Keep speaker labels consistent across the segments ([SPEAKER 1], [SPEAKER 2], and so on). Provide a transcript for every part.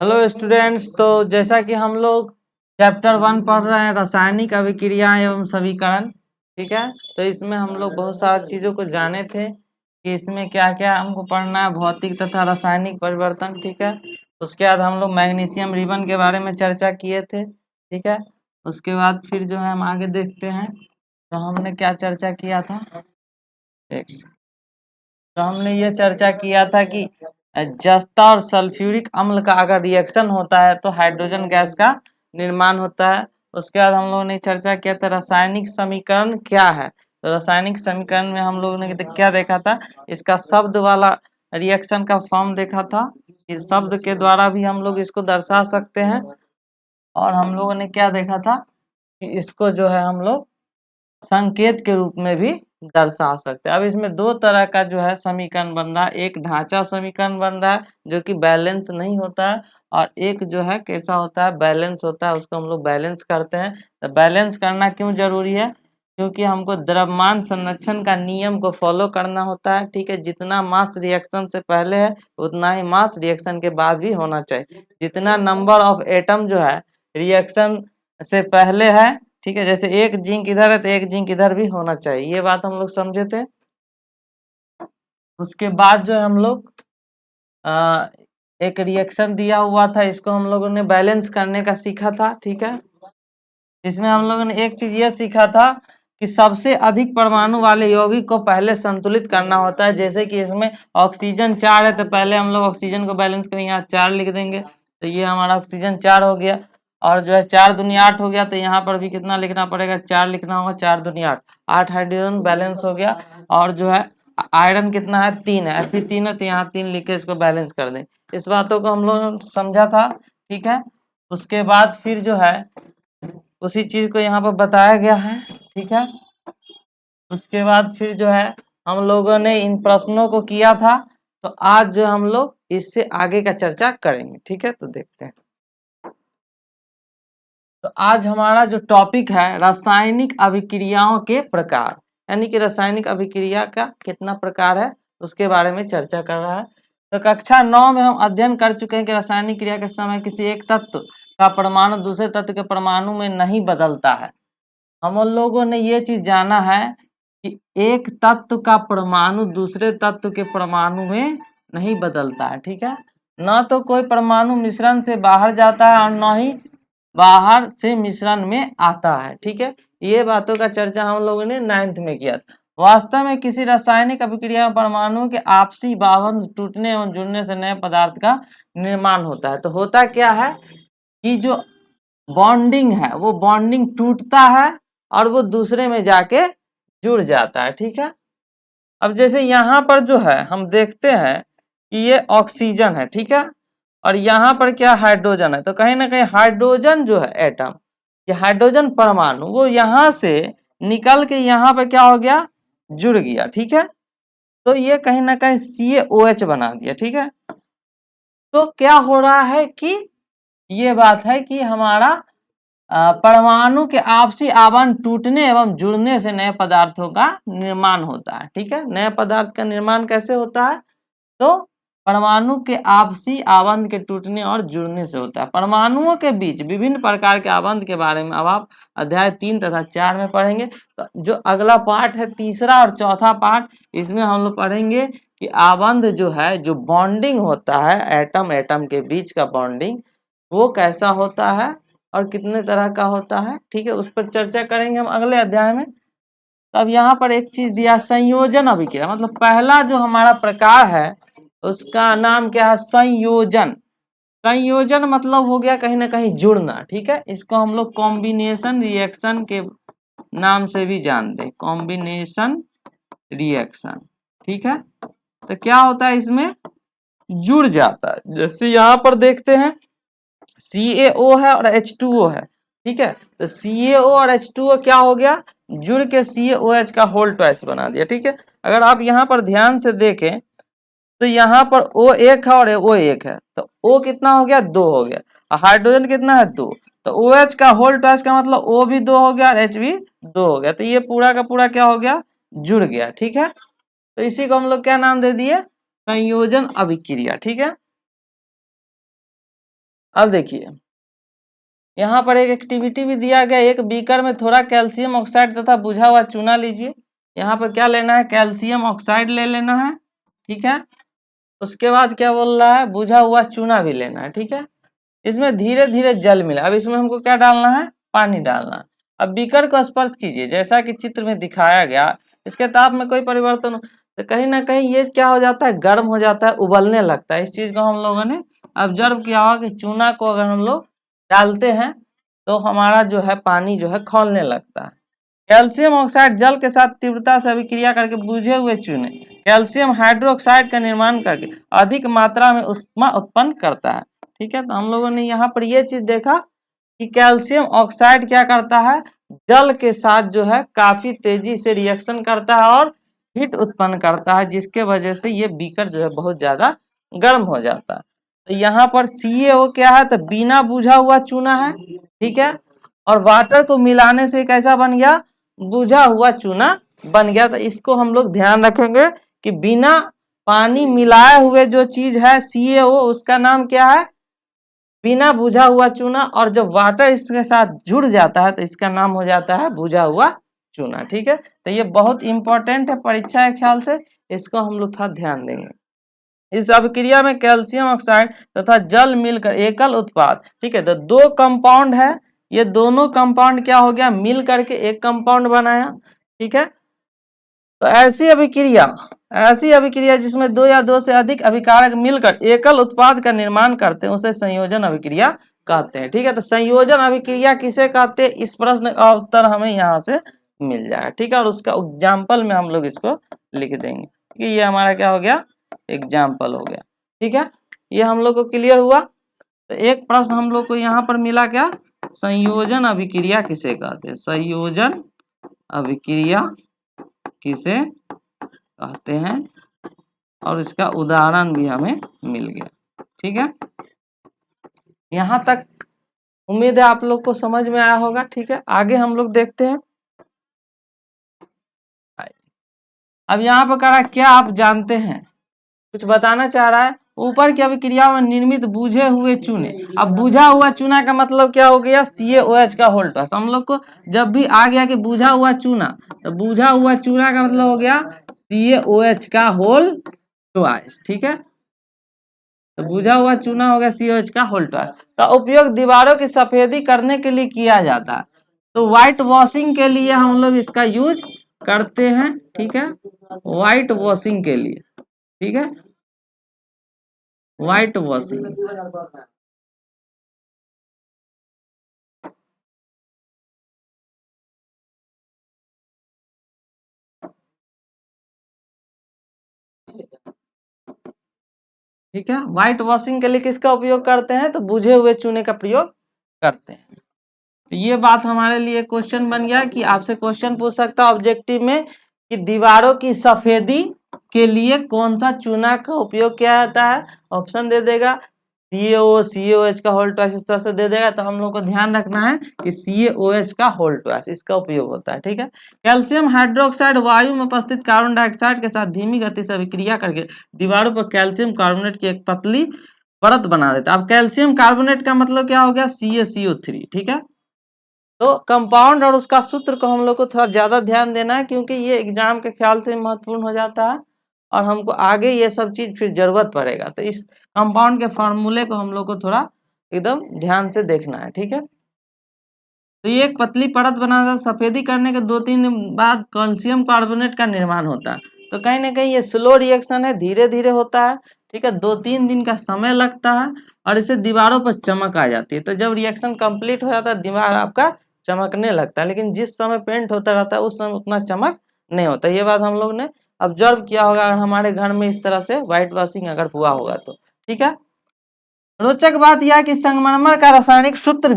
[SPEAKER 1] Hello students. तो जैसा कि हम लोग चैप्टर 1 पढ़ रहे हैं, रासायनिक अभिक्रिया एवं समीकरण। ठीक है, तो इसमें हम लोग बहुत सारी चीज़ों को जाने थे कि इसमें क्या क्या हमको पढ़ना है, भौतिक तथा रासायनिक परिवर्तन। ठीक है, उसके बाद हम लोग मैग्नीशियम रिबन के बारे में चर्चा किए थे। ठीक है, उसके बाद फिर जो है हम आगे देखते हैं तो हमने क्या चर्चा किया था। तो हमने ये चर्चा किया था कि जस्ता और सल्फ्यूरिक अम्ल का अगर रिएक्शन होता है तो हाइड्रोजन गैस का निर्माण होता है। उसके बाद हम लोगों ने चर्चा किया था रासायनिक समीकरण क्या है। तो रासायनिक समीकरण में हम लोगों ने क्या देखा था, इसका शब्द वाला रिएक्शन का फॉर्म देखा था। इस शब्द के द्वारा भी हम लोग इसको दर्शा सकते हैं। और हम लोगों ने क्या देखा था कि इसको जो है हम लोग संकेत के रूप में भी दर्शा सकते हैं। अब इसमें दो तरह का जो है समीकरण बन रहा है, एक ढांचा समीकरण बन रहा है जो कि बैलेंस नहीं होता है, और एक जो है कैसा होता है, बैलेंस होता है, उसको हम लोग बैलेंस करते हैं। तो बैलेंस करना क्यों जरूरी है, क्योंकि हमको द्रव्यमान संरक्षण का नियम को फॉलो करना होता है। ठीक है, जितना मास रिएक्शन से पहले है उतना ही मास रिएक्शन के बाद भी होना चाहिए। जितना नंबर ऑफ एटम जो है रिएक्शन से पहले है, ठीक है, जैसे एक जिंक इधर है तो एक जिंक इधर भी होना चाहिए, ये बात हम लोग समझे थे। उसके बाद जो है हम लोग एक रिएक्शन दिया हुआ था, इसको हम लोगों ने बैलेंस करने का सीखा था। ठीक है, इसमें हम लोगों ने एक चीज ये सीखा था कि सबसे अधिक परमाणु वाले यौगिक को पहले संतुलित करना होता है। जैसे कि इसमें ऑक्सीजन 4 है तो पहले हम लोग ऑक्सीजन को बैलेंस करेंगे, यहाँ 4 लिख देंगे तो ये हमारा ऑक्सीजन 4 हो गया। और जो है 4 दूनी 8 हो गया, तो यहाँ पर भी कितना लिखना पड़ेगा, 4 लिखना होगा। 4 दूनी 8, 8 हाइड्रोजन बैलेंस हो गया। और जो है आयरन कितना है, 3 है, फिर 3 है तो यहाँ 3 लिख के इसको बैलेंस कर दें। इस बातों को हम लोग समझा था। ठीक है, उसके बाद फिर जो है उसी चीज को यहाँ पर बताया गया है। ठीक है, उसके बाद फिर जो है हम लोगों ने इन प्रश्नों को किया था, तो आज जो हम लोग इससे आगे का चर्चा करेंगे। ठीक है, तो देखते हैं। तो आज हमारा जो टॉपिक है रासायनिक अभिक्रियाओं के प्रकार, यानी कि रासायनिक अभिक्रिया का कितना प्रकार है उसके बारे में चर्चा कर रहा है। तो कक्षा 9 में हम अध्ययन कर चुके हैं कि रासायनिक क्रिया के समय किसी एक तत्व का परमाणु दूसरे तत्व के परमाणु में नहीं बदलता है। हम लोगों ने ये चीज जाना है कि एक तत्व का परमाणु दूसरे तत्व के परमाणु में नहीं बदलता है। ठीक है, न तो कोई परमाणु मिश्रण से बाहर जाता है और न ही बाहर से मिश्रण में आता है। ठीक है, ये बातों का चर्चा हम लोगों ने 9th में किया था। वास्तव में किसी रासायनिक अभिक्रिया में परमाणुओं के आपसी बांध टूटने और जुड़ने से नए पदार्थ का निर्माण होता है। तो होता क्या है कि जो बॉन्डिंग है वो बॉन्डिंग टूटता है और वो दूसरे में जाके जुड़ जाता है। ठीक है, अब जैसे यहाँ पर जो है हम देखते हैं कि ये ऑक्सीजन है। ठीक है, और यहाँ पर क्या हाइड्रोजन है, तो कहीं ना कहीं हाइड्रोजन जो है एटम, ये हाइड्रोजन परमाणु वो यहाँ से निकल के यहाँ पे क्या हो गया, जुड़ गया। ठीक है, तो ये कहीं ना कहीं CaOH बना दिया। ठीक है, तो क्या हो रहा है कि ये बात है कि हमारा परमाणु के आपसी आवरण टूटने एवं जुड़ने से नए पदार्थों का निर्माण होता है। ठीक है, नए पदार्थ का निर्माण कैसे होता है, तो परमाणु के आपसी आवंध के टूटने और जुड़ने से होता है। परमाणुओं के बीच विभिन्न प्रकार के आवंध के बारे में अब आप अध्याय 3 तथा 4 में पढ़ेंगे। तो जो अगला पार्ट है, तीसरा और चौथा पार्ट, इसमें हम लोग पढ़ेंगे कि आवंध जो है, जो बॉन्डिंग होता है एटम एटम के बीच का बॉन्डिंग, वो कैसा होता है और कितने तरह का होता है। ठीक है, उस पर चर्चा करेंगे हम अगले अध्याय में। तो अब यहाँ पर एक चीज दिया, संयोजन अभिक्रिया, मतलब पहला जो हमारा प्रकार है उसका नाम क्या है, संयोजन। संयोजन मतलब हो गया कहीं ना कहीं जुड़ना। ठीक है, इसको हम लोग कॉम्बिनेशन रिएक्शन के नाम से भी जानते हैं, कॉम्बिनेशन रिएक्शन। ठीक है, तो क्या होता है, इसमें जुड़ जाता है। जैसे यहाँ पर देखते हैं CaO है और H2O है। ठीक है, तो CaO और H2O क्या हो गया, जुड़ के CaOH का होल ट्वाइस बना दिया। ठीक है, अगर आप यहाँ पर ध्यान से देखें तो यहाँ पर O एक है और O एक है, तो O कितना हो गया, 2 हो गया, और हाइड्रोजन कितना है, 2, तो OH का होल ट्वाइस का मतलब O भी 2 हो गया और H भी 2 हो गया, तो ये पूरा का पूरा क्या हो गया, जुड़ गया। ठीक है, तो इसी को हम लोग क्या नाम दे दिए, संयोजन अभिक्रिया। ठीक है, अब देखिए यहाँ पर एक एक्टिविटी भी दिया गया, एक बीकर में थोड़ा कैल्शियम ऑक्साइड तथा बुझा हुआ चूना लीजिए। यहाँ पर क्या लेना है, कैल्शियम ऑक्साइड ले लेना है, ठीक है। उसके बाद क्या बोल रहा है, बुझा हुआ चूना भी लेना है, ठीक है। इसमें धीरे धीरे जल मिला, अब इसमें हमको क्या डालना है, पानी डालना है। अब बीकर को स्पर्श कीजिए जैसा कि चित्र में दिखाया गया, इसके ताप में कोई परिवर्तन तो कहीं ना कहीं ये क्या हो जाता है, गर्म हो जाता है, उबलने लगता है। इस चीज को हम लोगों ने ऑब्जर्व किया होगा कि चूना को अगर हम लोग डालते हैं तो हमारा जो है पानी जो है खौलने लगता है। कैल्शियम ऑक्साइड जल के साथ तीव्रता से अभिक्रिया करके बुझे हुए चूने कैल्शियम हाइड्रोक्साइड का निर्माण करके अधिक मात्रा में ऊष्मा उत्पन्न करता है, ठीक है। तो हम लोगों ने यहाँ पर ये चीज देखा कि कैल्शियम ऑक्साइड क्या करता है, जल के साथ जो है काफी तेजी से रिएक्शन करता है और हीट उत्पन्न करता है, जिसके वजह से ये बीकर जो है बहुत ज्यादा गर्म हो जाता है। तो यहाँ पर CaO क्या है, तो बिना बुझा हुआ चूना है, ठीक है। और वाटर को मिलाने से कैसा बन गया, बुझा हुआ चूना बन गया। तो इसको हम लोग ध्यान रखेंगे कि बिना पानी मिलाए हुए जो चीज है CaO, उसका नाम क्या है, बिना बुझा हुआ चूना। और जब वाटर इसके साथ जुड़ जाता है तो इसका नाम हो जाता है बुझा हुआ चूना, ठीक है। तो ये बहुत इंपॉर्टेंट है परीक्षा के ख्याल से, इसको हम लोग थोड़ा ध्यान देंगे। इस अभिक्रिया में कैल्शियम ऑक्साइड तथा जल मिलकर एकल उत्पाद, ठीक है। तो दो कंपाउंड है, ये दोनों कंपाउंड क्या हो गया, मिल करके एक कंपाउंड बनाया, ठीक है। तो ऐसी अभिक्रिया जिसमें दो या दो से अधिक अभिकारक मिलकर एकल उत्पाद का निर्माण करते हैं उसे संयोजन अभिक्रिया कहते हैं, ठीक है। तो संयोजन अभिक्रिया किसे कहते हैं, इस प्रश्न का उत्तर हमें यहाँ से मिल जाएगा, ठीक है। और उसका एग्जाम्पल में हम लोग इसको लिख देंगे कि ये हमारा क्या हो गया, एग्जाम्पल हो गया, ठीक है। ये हम लोग को क्लियर हुआ। तो एक प्रश्न हम लोग को यहाँ पर मिला, क्या, संयोजन अभिक्रिया किसे कहते हैं, संयोजन अभिक्रिया किसे कहते हैं, और इसका उदाहरण भी हमें मिल गया, ठीक है। यहाँ तक उम्मीद है आप लोग को समझ में आया होगा, ठीक है। आगे हम लोग देखते हैं। अब यहाँ पर कहा क्या आप जानते हैं, कुछ बताना चाह रहा है। ऊपर की अभिक्रिया में निर्मित बुझे हुए चूने, अब बुझा हुआ चूना का मतलब क्या हो गया, CaOH का होल ट्वाइस। हम लोग को जब भी आ गया कि बुझा हुआ चूना, तो बुझा हुआ चूना का मतलब हो गया CaOH का होल ट्वाइस, ठीक है। तो बुझा हुआ चूना हो गया CaOH का होल ट्वाइस। का उपयोग दीवारों की सफेदी करने के लिए किया जाता है। तो व्हाइट वॉशिंग के लिए हम लोग इसका यूज करते हैं, ठीक है, व्हाइट वॉशिंग के लिए, ठीक है, व्हाइट वॉशिंग। ठीक है, व्हाइट वॉशिंग के लिए किसका उपयोग करते हैं, तो बुझे हुए चूने का प्रयोग करते हैं। तो ये बात हमारे लिए क्वेश्चन बन गया कि आपसे क्वेश्चन पूछ सकता है ऑब्जेक्टिव में कि दीवारों की सफेदी के लिए कौन सा चूना का उपयोग किया जाता है। ऑप्शन दे देगा CaOH का होल ट्वाइस, इस तरह से दे देगा। तो हम लोग को ध्यान रखना है कि CaOH का होल ट्वाइस इसका उपयोग होता है, ठीक है। कैल्शियम हाइड्रोक्साइड वायु में उपस्थित कार्बन डाइऑक्साइड के साथ धीमी गति से अभिक्रिया करके दीवारों पर कैल्शियम कार्बोनेट की एक पतली परत बना देता है। अब कैल्शियम कार्बोनेट का मतलब क्या हो गया, CaCO3, ठीक है। तो कंपाउंड और उसका सूत्र को हम लोग को थोड़ा ज्यादा ध्यान देना है, क्योंकि ये एग्जाम के ख्याल से महत्वपूर्ण हो जाता है और हमको आगे ये सब चीज फिर जरूरत पड़ेगा। तो इस कंपाउंड के फॉर्मूले को हम लोग को थोड़ा एकदम ध्यान से देखना है, ठीक है। तो ये एक पतली परत बनाकर सफेदी करने के 2-3 दिन बाद कैल्शियम कार्बोनेट का निर्माण होता है। तो कहीं ना कहीं ये स्लो रिएक्शन है, धीरे धीरे होता है, ठीक है। 2-3 दिन का समय लगता है और इससे दीवारों पर चमक आ जाती है। तो जब रिएक्शन कंप्लीट हो जाता है दीवार आपका चमकने लगता है, लेकिन जिस समय पेंट होता रहता है उस समय उतना चमक नहीं होता। ये बात हम लोग ने ऑब्जर्व किया होगा अगर हमारे घर में इस तरह से व्हाइट वॉशिंग अगर हुआ होगा तो, ठीक है। रोचक बात यह है कि संगमरमर का रासायनिक सूत्र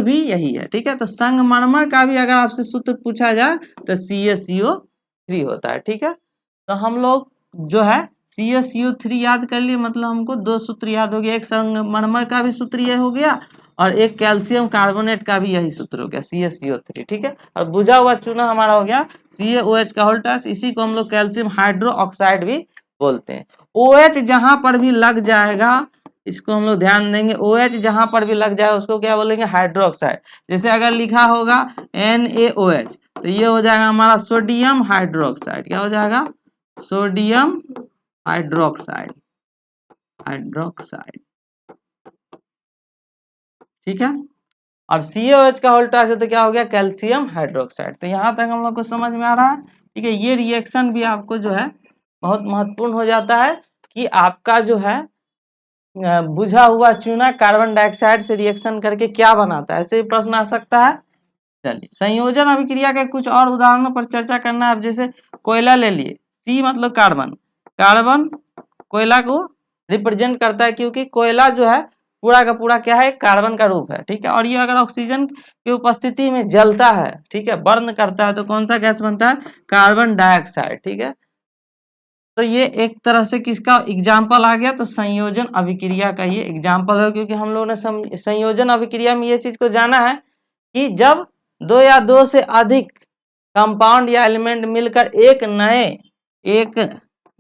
[SPEAKER 1] भी यही है, ठीक है। तो संगमरमर का भी अगर आपसे सूत्र पूछा जाए तो CaCO3 होता है, ठीक है। तो हम लोग जो है CaCO3 याद कर लिए, मतलब हमको 2 सूत्र याद हो गया, एक संगमरमर का भी सूत्र ये हो गया और एक कैल्शियम कार्बोनेट का भी यही सूत्र हो गया CaCO3, ठीक है। और बुझा हुआ चूना हमारा हो गया CaOH का होल ट्वाइस, इसी को हम लोग कैल्शियम हाइड्रोक्साइड भी बोलते हैं। OH जहां पर भी लग जाएगा इसको हम लोग ध्यान देंगे। OH जहां पर भी लग जाए उसको क्या बोलेंगे, हाइड्रोक्साइड। जैसे अगर लिखा होगा NaOH तो ये हो जाएगा हमारा सोडियम हाइड्रोक्साइड। क्या हो जाएगा, सोडियम हाइड्रोक्साइड, हाइड्रोक्साइड, ठीक है। और CaOH का उल्टा से तो क्या हो गया, कैल्शियम हाइड्रोक्साइड। तो यहाँ तक हम लोग को समझ में आ रहा है, ठीक है। ये रिएक्शन भी आपको जो है बहुत महत्वपूर्ण हो जाता है कि आपका जो है बुझा हुआ चूना कार्बन डाइऑक्साइड से रिएक्शन करके क्या बनाता है, ऐसे भी प्रश्न आ सकता है। चलिए, संयोजन अभिक्रिया के कुछ और उदाहरणों पर चर्चा करना है। अब जैसे कोयला ले लिए, C मतलब कार्बन, कार्बन कोयला को रिप्रेजेंट करता है क्योंकि कोयला जो है पूरा का पूरा क्या है, कार्बन का रूप है, ठीक है। और ये अगर ऑक्सीजन की उपस्थिति में जलता है, ठीक है, बर्न करता है तो कौन सा गैस बनता है, कार्बन डाइऑक्साइड, ठीक है। तो ये एक तरह से किसका एग्जाम्पल आ गया, तो संयोजन अभिक्रिया का ये एग्जाम्पल है। क्योंकि हम लोगों ने संयोजन अभिक्रिया में ये चीज को जाना है कि जब दो या दो से अधिक कंपाउंड या एलिमेंट मिलकर एक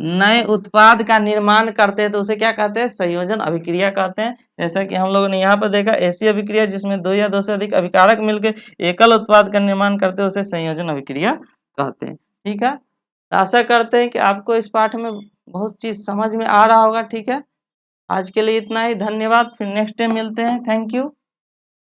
[SPEAKER 1] नए उत्पाद का निर्माण करते हैं तो उसे क्या कहते हैं, संयोजन अभिक्रिया कहते हैं। जैसा कि हम लोगों ने यहाँ पर देखा, ऐसी अभिक्रिया जिसमें दो या दो से अधिक अभिकारक मिलकर एकल उत्पाद का निर्माण करते हैं उसे संयोजन अभिक्रिया कहते हैं, ठीक है। तो आशा करते हैं कि आपको इस पाठ में बहुत चीज समझ में आ रहा होगा, ठीक है। आज के लिए इतना ही, धन्यवाद। फिर नेक्स्ट टाइम मिलते हैं, थैंक यू।